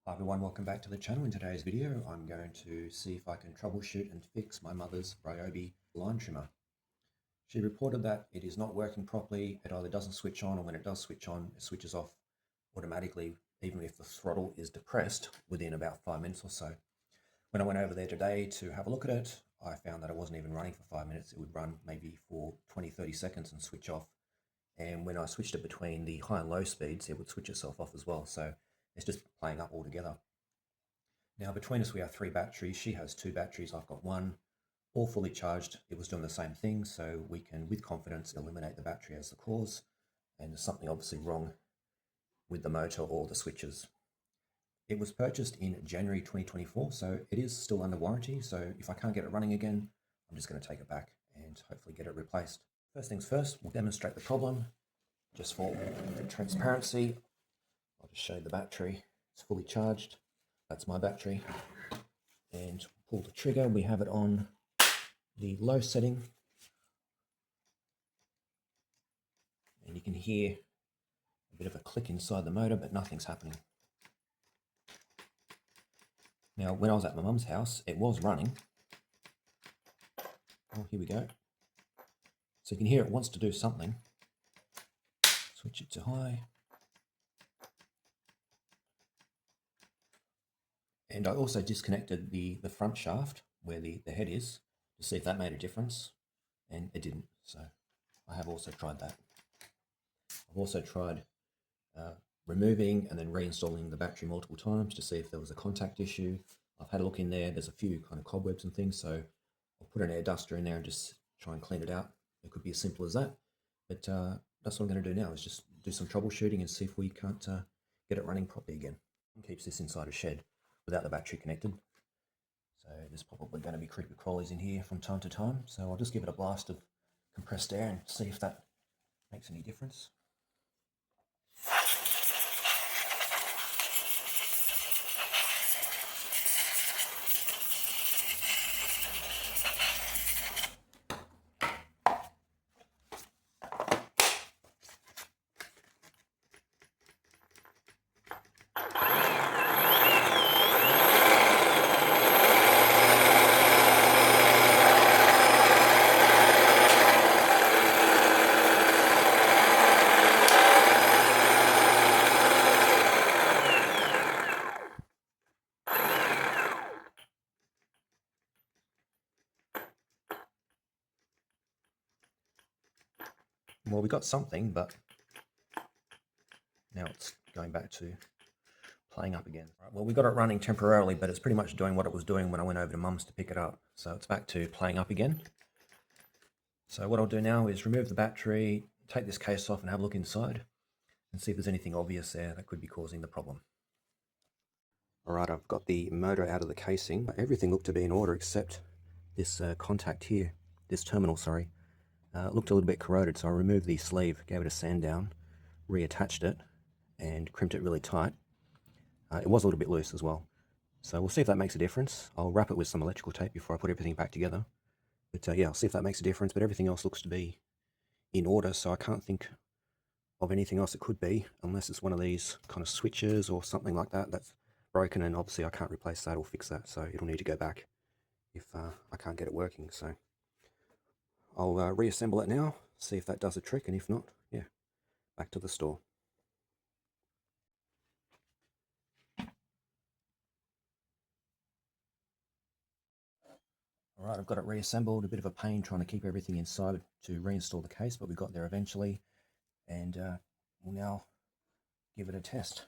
Hi everyone, welcome back to the channel. In today's video, I'm going to see if I can troubleshoot and fix my mother's Ryobi line trimmer. She reported that it is not working properly. It either doesn't switch on, or when it does switch on, it switches off automatically, even if the throttle is depressed within about 5 minutes or so. When I went over there today to have a look at it, I found that it wasn't even running for 5 minutes. It would run maybe for 20-30 seconds and switch off. And when I switched it between the high and low speeds, it would switch itself off as well. So it's just playing up altogether. Now between us we have 3 batteries. She has 2 batteries, I've got 1. All fully charged, it was doing the same thing, so we can with confidence eliminate the battery as the cause, and there's something obviously wrong with the motor or the switches. It was purchased in January 2024, so it is still under warranty, so if I can't get it running again, I'm just going to take it back and hopefully get it replaced. First things first, we'll demonstrate the problem. Just for transparency, I'll just show you the battery. It's fully charged. That's my battery. And pull the trigger. We have it on the low setting. And you can hear a bit of a click inside the motor, but nothing's happening. Now, when I was at my mum's house, it was running. Oh, here we go. So you can hear it wants to do something. Switch it to high. And I also disconnected the front shaft where the head is to see if that made a difference, and it didn't. So I have also tried that. I've also tried removing and then reinstalling the battery multiple times to see if there was a contact issue. I've had a look in there. There's a few kind of cobwebs and things, so I'll put an air duster in there and just try and clean it out. It could be as simple as that, but that's what I'm going to do now, is just do some troubleshooting and see if we can't get it running properly again. And keeps this inside a shed without the battery connected. So there's probably going to be creepy crawlies in here from time to time. So I'll just give it a blast of compressed air and see if that makes any difference. Well, we got something, but now it's going back to playing up again. Right, well, we got it running temporarily, but it's pretty much doing what it was doing when I went over to Mum's to pick it up. So it's back to playing up again. So what I'll do now is remove the battery, take this case off and have a look inside and see if there's anything obvious there that could be causing the problem. All right, I've got the motor out of the casing. Everything looked to be in order except this contact here, this terminal, sorry. It looked a little bit corroded, so I removed the sleeve, gave it a sand down, reattached it, and crimped it really tight. It was a little bit loose as well. So we'll see if that makes a difference. I'll wrap it with some electrical tape before I put everything back together. But yeah, I'll see if that makes a difference, but everything else looks to be in order, so I can't think of anything else it could be, unless it's one of these kind of switches or something like that that's broken, and obviously I can't replace that or fix that, so it'll need to go back if I can't get it working. So I'll reassemble it now, see if that does a trick, and if not, yeah, back to the store. All right, I've got it reassembled. A bit of a pain trying to keep everything inside to reinstall the case, but we got there eventually, and we'll now give it a test.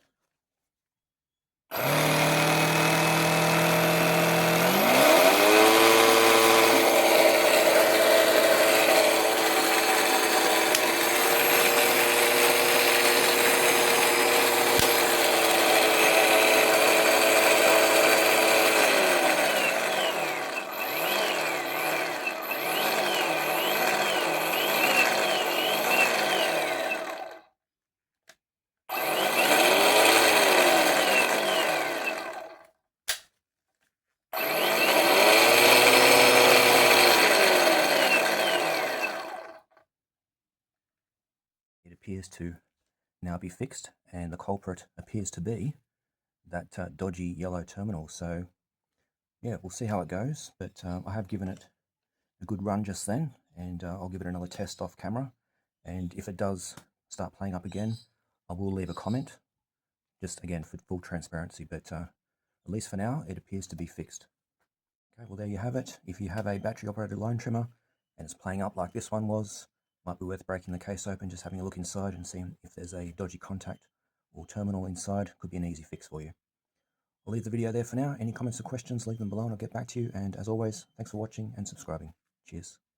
It appears to now be fixed, and the culprit appears to be that dodgy yellow terminal. So yeah, we'll see how it goes, but I have given it a good run just then, and I'll give it another test off camera. And if it does start playing up again, I will leave a comment, just again for full transparency, but at least for now, it appears to be fixed. Okay, well there you have it. If you have a battery operated line trimmer and it's playing up like this one was, might be worth breaking the case open, just having a look inside and seeing if there's a dodgy contact or terminal inside. Could be an easy fix for you. I'll leave the video there for now. Any comments or questions, leave them below and I'll get back to you. And as always, thanks for watching and subscribing. Cheers.